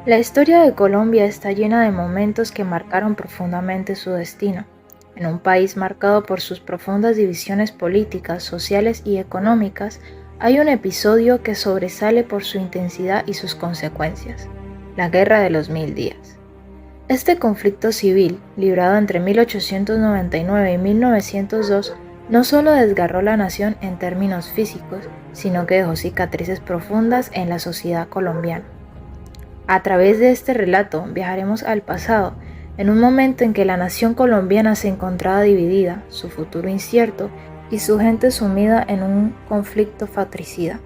La historia de Colombia está llena de momentos que marcaron profundamente su destino. En un país marcado por sus profundas divisiones políticas, sociales y económicas, hay un episodio que sobresale por su intensidad y sus consecuencias: la Guerra de los Mil Días. Este conflicto civil, librado entre 1899 y 1902, no solo desgarró la nación en términos físicos, sino que dejó cicatrices profundas en la sociedad colombiana. A través de este relato viajaremos al pasado, en un momento en que la nación colombiana se encontraba dividida, su futuro incierto y su gente sumida en un conflicto fratricida.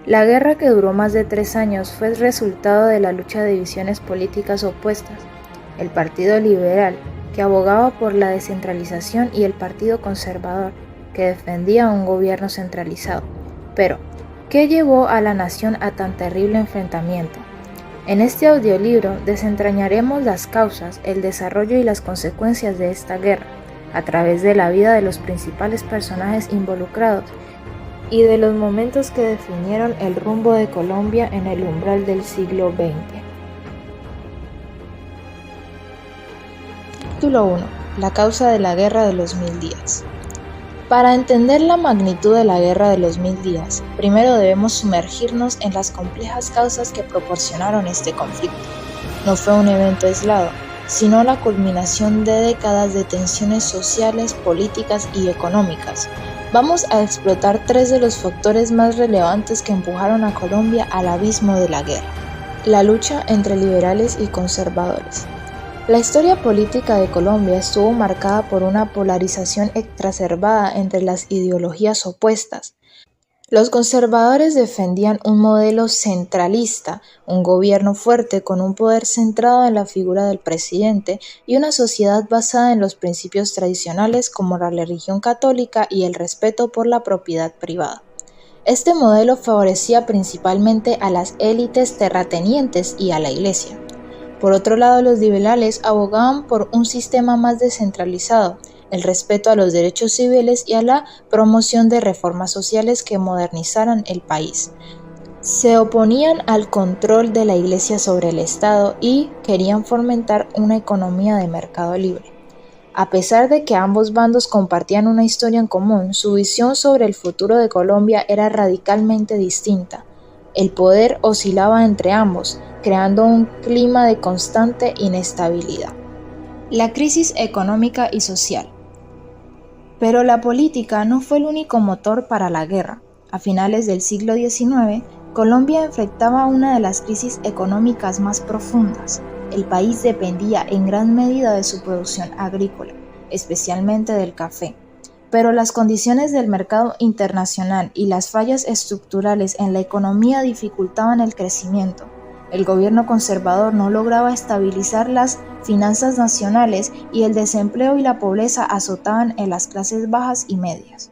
La guerra, que duró más de 3 años, fue el resultado de la lucha de visiones políticas opuestas: el Partido Liberal, que abogaba por la descentralización, y el Partido Conservador, que defendía un gobierno centralizado. Pero, ¿qué llevó a la nación a tan terrible enfrentamiento? En este audiolibro desentrañaremos las causas, el desarrollo y las consecuencias de esta guerra, a través de la vida de los principales personajes involucrados y de los momentos que definieron el rumbo de Colombia en el umbral del siglo XX. Título 1. La causa de la Guerra de los Mil Días. Para entender la magnitud de la Guerra de los Mil Días, primero debemos sumergirnos en las complejas causas que proporcionaron este conflicto. No fue un evento aislado, sino la culminación de décadas de tensiones sociales, políticas y económicas. Vamos a explotar 3 de los factores más relevantes que empujaron a Colombia al abismo de la guerra: la lucha entre liberales y conservadores. La historia política de Colombia estuvo marcada por una polarización exacerbada entre las ideologías opuestas. Los conservadores defendían un modelo centralista, un gobierno fuerte con un poder centrado en la figura del presidente y una sociedad basada en los principios tradicionales como la religión católica y el respeto por la propiedad privada. Este modelo favorecía principalmente a las élites terratenientes y a la Iglesia. Por otro lado, los liberales abogaban por un sistema más descentralizado, el respeto a los derechos civiles y a la promoción de reformas sociales que modernizaran el país. Se oponían al control de la Iglesia sobre el Estado y querían fomentar una economía de mercado libre. A pesar de que ambos bandos compartían una historia en común, su visión sobre el futuro de Colombia era radicalmente distinta. El poder oscilaba entre ambos, creando un clima de constante inestabilidad. La crisis económica y social. Pero la política no fue el único motor para la guerra. A finales del siglo XIX, Colombia enfrentaba una de las crisis económicas más profundas. El país dependía en gran medida de su producción agrícola, especialmente del café. Pero las condiciones del mercado internacional y las fallas estructurales en la economía dificultaban el crecimiento. El gobierno conservador no lograba estabilizar las finanzas nacionales y el desempleo y la pobreza azotaban en las clases bajas y medias.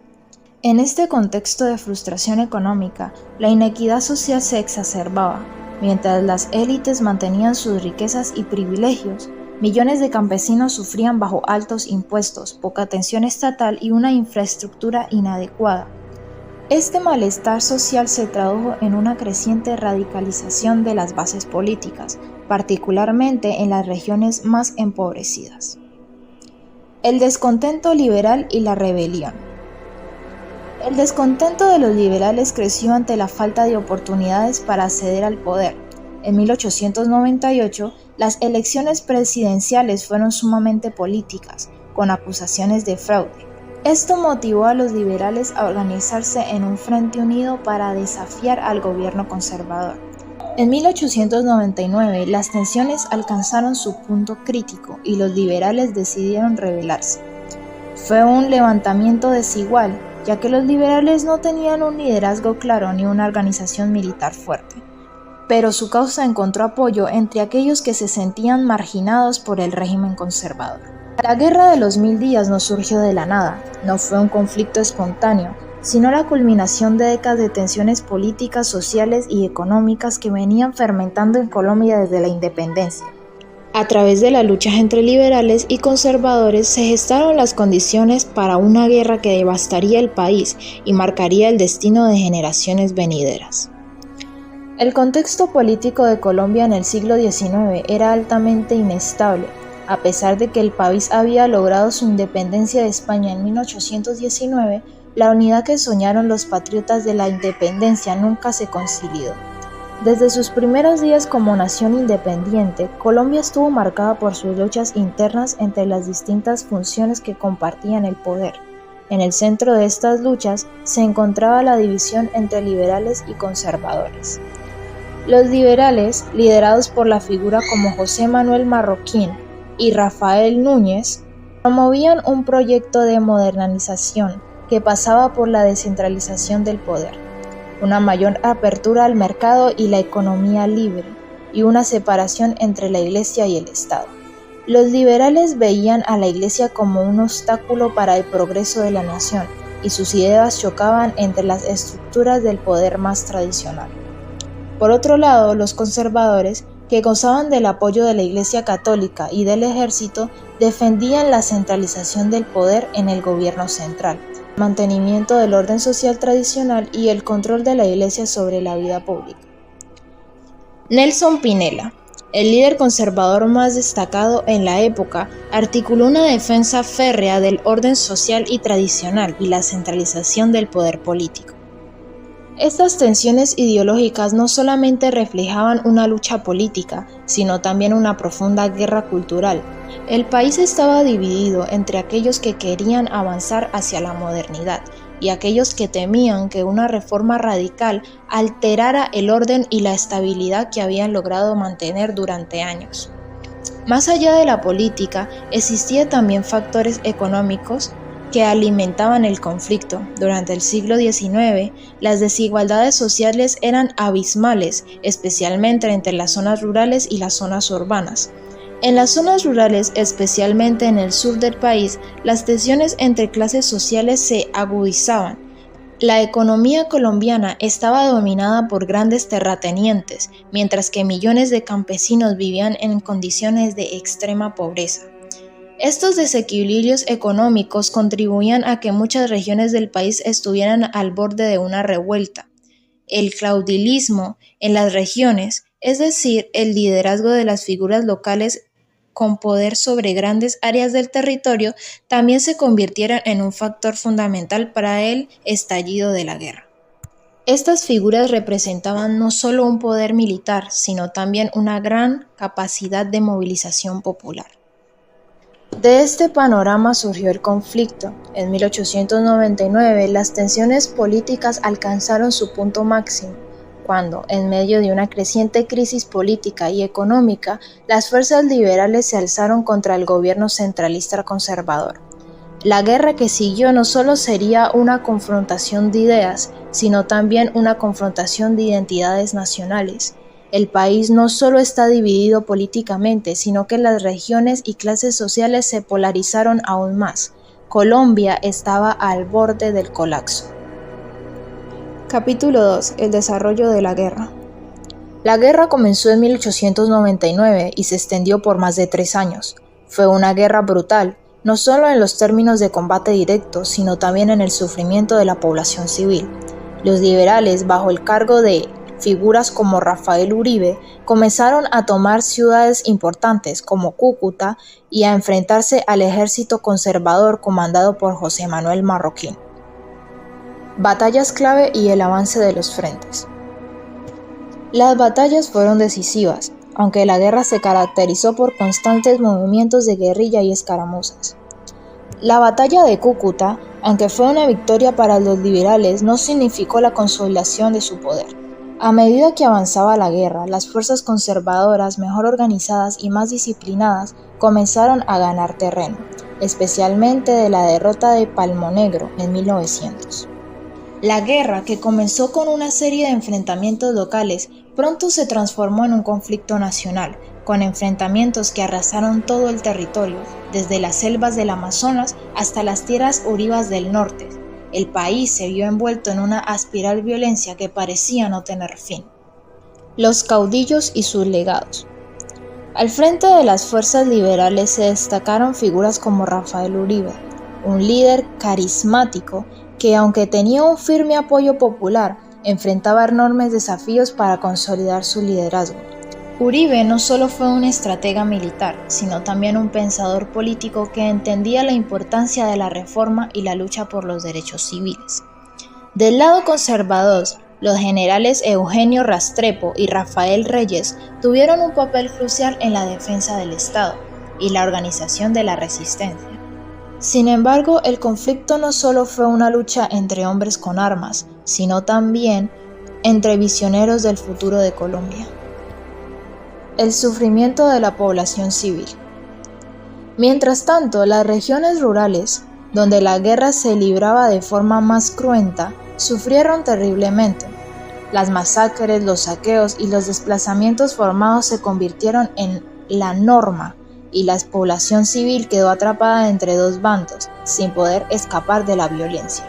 En este contexto de frustración económica, la inequidad social se exacerbaba. Mientras las élites mantenían sus riquezas y privilegios, millones de campesinos sufrían bajo altos impuestos, poca atención estatal y una infraestructura inadecuada. Este malestar social se tradujo en una creciente radicalización de las bases políticas, particularmente en las regiones más empobrecidas. El descontento liberal y la rebelión. El descontento de los liberales creció ante la falta de oportunidades para acceder al poder. En 1898, las elecciones presidenciales fueron sumamente políticas, con acusaciones de fraude. Esto motivó a los liberales a organizarse en un frente unido para desafiar al gobierno conservador. En 1899, las tensiones alcanzaron su punto crítico y los liberales decidieron rebelarse. Fue un levantamiento desigual, ya que los liberales no tenían un liderazgo claro ni una organización militar fuerte. Pero su causa encontró apoyo entre aquellos que se sentían marginados por el régimen conservador. La Guerra de los Mil Días no surgió de la nada, no fue un conflicto espontáneo, sino la culminación de décadas de tensiones políticas, sociales y económicas que venían fermentando en Colombia desde la independencia. A través de la lucha entre liberales y conservadores se gestaron las condiciones para una guerra que devastaría el país y marcaría el destino de generaciones venideras. El contexto político de Colombia en el siglo XIX era altamente inestable. A pesar de que el país había logrado su independencia de España en 1819, la unidad que soñaron los patriotas de la independencia nunca se consolidó. Desde sus primeros días como nación independiente, Colombia estuvo marcada por sus luchas internas entre las distintas funciones que compartían el poder. En el centro de estas luchas se encontraba la división entre liberales y conservadores. Los liberales, liderados por la figura como José Manuel Marroquín y Rafael Núñez, promovían un proyecto de modernización que pasaba por la descentralización del poder, una mayor apertura al mercado y la economía libre, y una separación entre la Iglesia y el Estado. Los liberales veían a la Iglesia como un obstáculo para el progreso de la nación, y sus ideas chocaban entre las estructuras del poder más tradicional. Por otro lado, los conservadores, que gozaban del apoyo de la Iglesia Católica y del ejército, defendían la centralización del poder en el gobierno central, el mantenimiento del orden social tradicional y el control de la Iglesia sobre la vida pública. Nelson Pinela, el líder conservador más destacado en la época, articuló una defensa férrea del orden social y tradicional y la centralización del poder político. Estas tensiones ideológicas no solamente reflejaban una lucha política, sino también una profunda guerra cultural. El país estaba dividido entre aquellos que querían avanzar hacia la modernidad y aquellos que temían que una reforma radical alterara el orden y la estabilidad que habían logrado mantener durante años. Más allá de la política, existían también factores económicos que alimentaban el conflicto. Durante el siglo XIX, las desigualdades sociales eran abismales, especialmente entre las zonas rurales y las zonas urbanas. En las zonas rurales, especialmente en el sur del país, las tensiones entre clases sociales se agudizaban. La economía colombiana estaba dominada por grandes terratenientes, mientras que millones de campesinos vivían en condiciones de extrema pobreza. Estos desequilibrios económicos contribuían a que muchas regiones del país estuvieran al borde de una revuelta. El caudillismo en las regiones, es decir, el liderazgo de las figuras locales con poder sobre grandes áreas del territorio, también se convirtieron en un factor fundamental para el estallido de la guerra. Estas figuras representaban no solo un poder militar, sino también una gran capacidad de movilización popular. De este panorama surgió el conflicto. En 1899, las tensiones políticas alcanzaron su punto máximo, cuando, en medio de una creciente crisis política y económica, las fuerzas liberales se alzaron contra el gobierno centralista conservador. La guerra que siguió no solo sería una confrontación de ideas, sino también una confrontación de identidades nacionales. El país no solo está dividido políticamente, sino que las regiones y clases sociales se polarizaron aún más. Colombia estaba al borde del colapso. Capítulo 2. El desarrollo de la guerra. La guerra comenzó en 1899 y se extendió por más de 3 años. Fue una guerra brutal, no solo en los términos de combate directo, sino también en el sufrimiento de la población civil. Los liberales, bajo el cargo de figuras como Rafael Uribe, comenzaron a tomar ciudades importantes como Cúcuta y a enfrentarse al ejército conservador comandado por José Manuel Marroquín. Batallas clave y el avance de los frentes. Las batallas fueron decisivas, aunque la guerra se caracterizó por constantes movimientos de guerrilla y escaramuzas. La batalla de Cúcuta, aunque fue una victoria para los liberales, no significó la consolidación de su poder. A medida que avanzaba la guerra, las fuerzas conservadoras mejor organizadas y más disciplinadas comenzaron a ganar terreno, especialmente de la derrota de Palmo Negro en 1900. La guerra, que comenzó con una serie de enfrentamientos locales, pronto se transformó en un conflicto nacional, con enfrentamientos que arrasaron todo el territorio, desde las selvas del Amazonas hasta las tierras uribas del norte. El país se vio envuelto en una espiral violencia que parecía no tener fin. Los caudillos y sus legados. Al frente de las fuerzas liberales se destacaron figuras como Rafael Uribe, un líder carismático que, aunque tenía un firme apoyo popular, enfrentaba enormes desafíos para consolidar su liderazgo. Uribe no solo fue un estratega militar, sino también un pensador político que entendía la importancia de la reforma y la lucha por los derechos civiles. Del lado conservador, los generales Eugenio Restrepo y Rafael Reyes tuvieron un papel crucial en la defensa del Estado y la organización de la resistencia. Sin embargo, el conflicto no solo fue una lucha entre hombres con armas, sino también entre visioneros del futuro de Colombia. El sufrimiento de la población civil. Mientras tanto, las regiones rurales, donde la guerra se libraba de forma más cruenta, sufrieron terriblemente. Las masacres, los saqueos y los desplazamientos formados se convirtieron en la norma y la población civil quedó atrapada entre dos bandos, sin poder escapar de la violencia.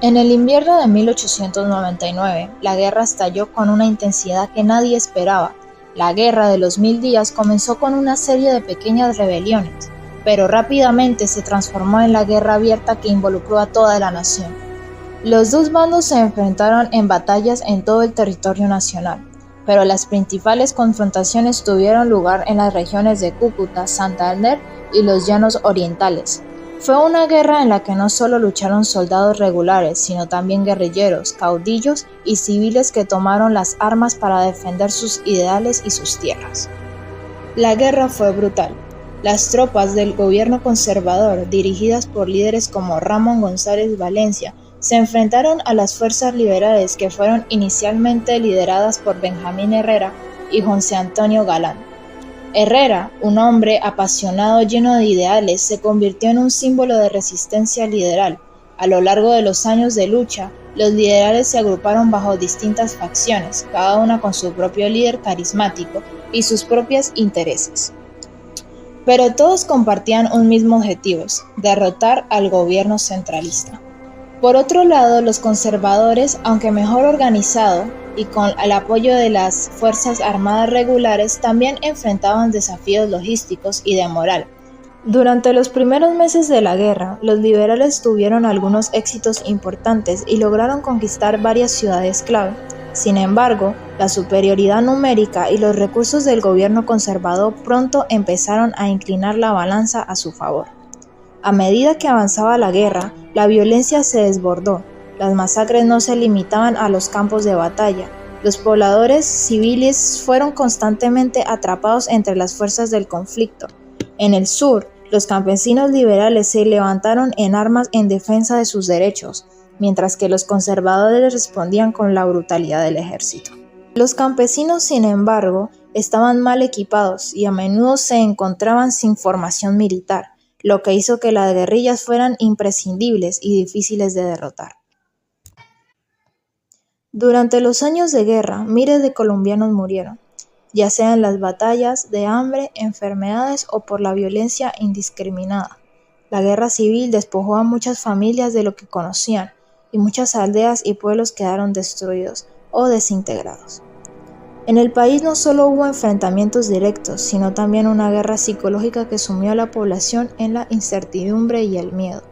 En el invierno de 1899, la guerra estalló con una intensidad que nadie esperaba. La Guerra de los 1000 días comenzó con una serie de pequeñas rebeliones, pero rápidamente se transformó en la guerra abierta que involucró a toda la nación. Los dos bandos se enfrentaron en batallas en todo el territorio nacional, pero las principales confrontaciones tuvieron lugar en las regiones de Cúcuta, Santander y los Llanos Orientales. Fue una guerra en la que no solo lucharon soldados regulares, sino también guerrilleros, caudillos y civiles que tomaron las armas para defender sus ideales y sus tierras. La guerra fue brutal. Las tropas del gobierno conservador, dirigidas por líderes como Ramón González Valencia, se enfrentaron a las fuerzas liberales que fueron inicialmente lideradas por Benjamín Herrera y José Antonio Galán. Herrera, un hombre apasionado lleno de ideales, se convirtió en un símbolo de resistencia liberal. A lo largo de los años de lucha, los liberales se agruparon bajo distintas facciones, cada una con su propio líder carismático y sus propios intereses. Pero todos compartían un mismo objetivo: derrotar al gobierno centralista. Por otro lado, los conservadores, aunque mejor organizados y con el apoyo de las Fuerzas Armadas regulares, también enfrentaban desafíos logísticos y de moral. Durante los primeros meses de la guerra, los liberales tuvieron algunos éxitos importantes y lograron conquistar varias ciudades clave. Sin embargo, la superioridad numérica y los recursos del gobierno conservador pronto empezaron a inclinar la balanza a su favor. A medida que avanzaba la guerra, la violencia se desbordó. Las masacres no se limitaban a los campos de batalla. Los pobladores civiles fueron constantemente atrapados entre las fuerzas del conflicto. En el sur, los campesinos liberales se levantaron en armas en defensa de sus derechos, mientras que los conservadores respondían con la brutalidad del ejército. Los campesinos, sin embargo, estaban mal equipados y a menudo se encontraban sin formación militar, lo que hizo que las guerrillas fueran imprescindibles y difíciles de derrotar. Durante los años de guerra, miles de colombianos murieron, ya sea en las batallas, de hambre, enfermedades o por la violencia indiscriminada. La guerra civil despojó a muchas familias de lo que conocían, y muchas aldeas y pueblos quedaron destruidos o desintegrados. En el país no solo hubo enfrentamientos directos, sino también una guerra psicológica que sumió a la población en la incertidumbre y el miedo.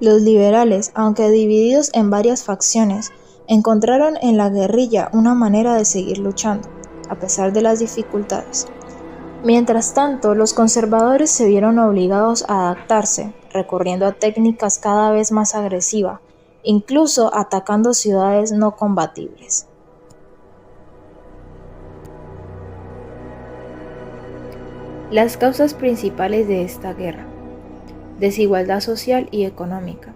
Los liberales, aunque divididos en varias facciones, encontraron en la guerrilla una manera de seguir luchando, a pesar de las dificultades. Mientras tanto, los conservadores se vieron obligados a adaptarse, recurriendo a técnicas cada vez más agresivas, incluso atacando ciudades no combatibles. Las causas principales de esta guerra: desigualdad social y económica.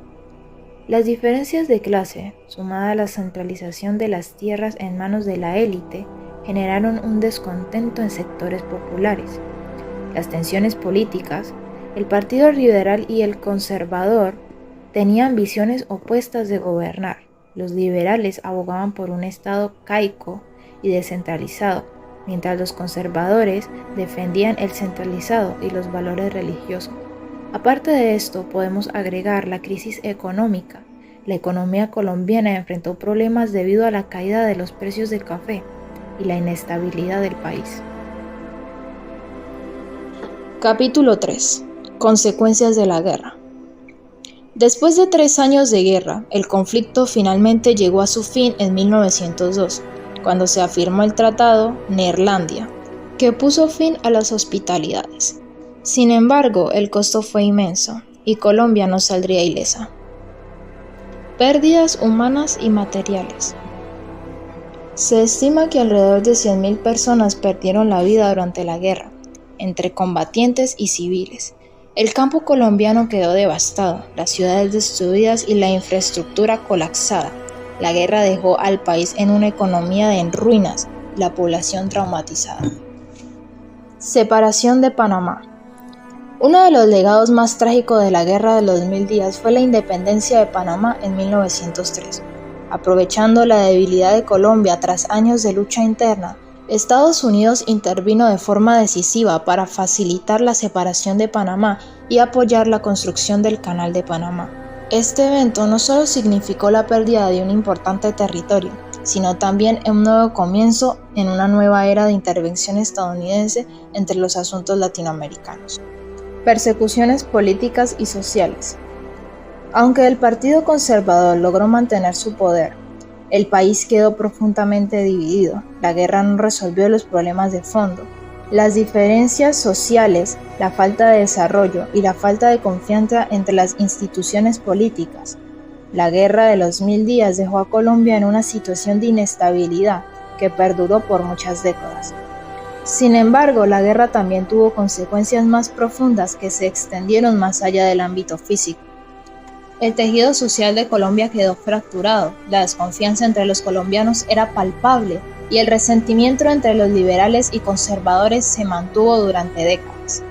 Las diferencias de clase, sumada a la centralización de las tierras en manos de la élite, generaron un descontento en sectores populares. Las tensiones políticas, el Partido Liberal y el Conservador tenían visiones opuestas de gobernar. Los liberales abogaban por un Estado laico y descentralizado, mientras los conservadores defendían el centralizado y los valores religiosos. Aparte de esto, podemos agregar la crisis económica. La economía colombiana enfrentó problemas debido a la caída de los precios del café y la inestabilidad del país. Capítulo 3. Consecuencias de la guerra. Después de 3 años de guerra, el conflicto finalmente llegó a su fin en 1902, cuando se afirmó el Tratado Neerlandia, que puso fin a las hospitalidades. Sin embargo, el costo fue inmenso y Colombia no saldría ilesa. Pérdidas humanas y materiales. Se estima que alrededor de 100.000 personas perdieron la vida durante la guerra, entre combatientes y civiles. El campo colombiano quedó devastado, las ciudades destruidas y la infraestructura colapsada. La guerra dejó al país en una economía en ruinas y la población traumatizada. Separación de Panamá. Uno de los legados más trágicos de la Guerra de los 1000 días fue la independencia de Panamá en 1903. Aprovechando la debilidad de Colombia tras años de lucha interna, Estados Unidos intervino de forma decisiva para facilitar la separación de Panamá y apoyar la construcción del Canal de Panamá. Este evento no solo significó la pérdida de un importante territorio, sino también un nuevo comienzo en una nueva era de intervención estadounidense entre los asuntos latinoamericanos. Persecuciones políticas y sociales. Aunque el Partido Conservador logró mantener su poder, el país quedó profundamente dividido. La guerra no resolvió los problemas de fondo. Las diferencias sociales, la falta de desarrollo y la falta de confianza entre las instituciones políticas. La Guerra de los 1000 días dejó a Colombia en una situación de inestabilidad que perduró por muchas décadas. Sin embargo, la guerra también tuvo consecuencias más profundas que se extendieron más allá del ámbito físico. El tejido social de Colombia quedó fracturado, la desconfianza entre los colombianos era palpable y el resentimiento entre los liberales y conservadores se mantuvo durante décadas.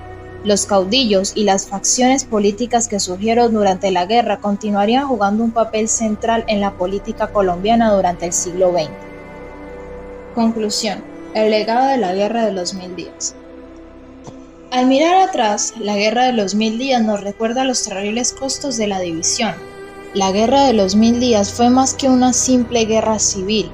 Los caudillos y las facciones políticas que surgieron durante la guerra continuarían jugando un papel central en la política colombiana durante el siglo XX. Conclusión: el legado de la Guerra de los 1000 días. Al mirar atrás, la Guerra de los 1000 días nos recuerda los terribles costos de la división. La Guerra de los 1000 días fue más que una simple guerra civil,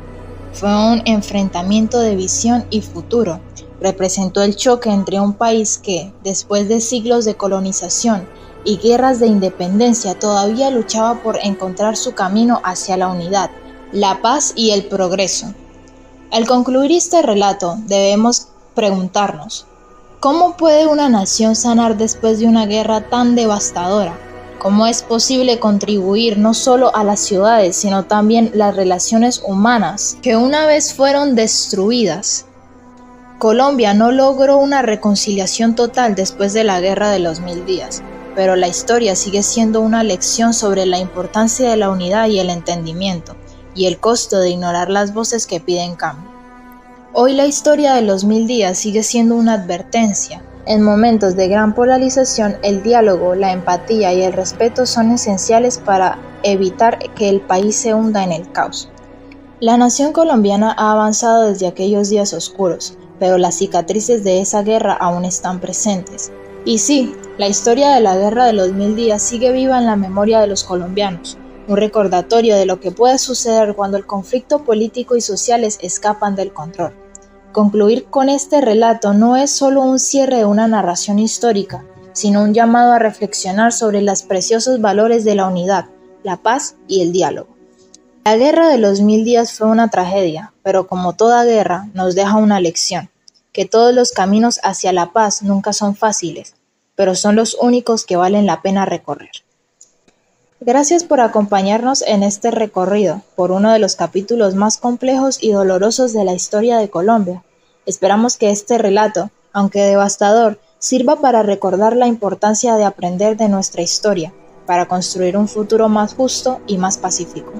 fue un enfrentamiento de visión y futuro. Representó el choque entre un país que, después de siglos de colonización y guerras de independencia, todavía luchaba por encontrar su camino hacia la unidad, la paz y el progreso. Al concluir este relato, debemos preguntarnos: ¿cómo puede una nación sanar después de una guerra tan devastadora? ¿Cómo es posible contribuir no solo a las ciudades, sino también las relaciones humanas que una vez fueron destruidas? Colombia no logró una reconciliación total después de la Guerra de los 1000 días, pero la historia sigue siendo una lección sobre la importancia de la unidad y el entendimiento, y el costo de ignorar las voces que piden cambio. Hoy la historia de los 1000 días sigue siendo una advertencia. En momentos de gran polarización, el diálogo, la empatía y el respeto son esenciales para evitar que el país se hunda en el caos. La nación colombiana ha avanzado desde aquellos días oscuros, pero las cicatrices de esa guerra aún están presentes. Y sí, la historia de la Guerra de los 1000 días sigue viva en la memoria de los colombianos, un recordatorio de lo que puede suceder cuando el conflicto político y sociales escapan del control. Concluir con este relato no es solo un cierre de una narración histórica, sino un llamado a reflexionar sobre los preciosos valores de la unidad, la paz y el diálogo. La Guerra de los 1000 días fue una tragedia, pero como toda guerra nos deja una lección, que todos los caminos hacia la paz nunca son fáciles, pero son los únicos que valen la pena recorrer. Gracias por acompañarnos en este recorrido por uno de los capítulos más complejos y dolorosos de la historia de Colombia. Esperamos que este relato, aunque devastador, sirva para recordar la importancia de aprender de nuestra historia, para construir un futuro más justo y más pacífico.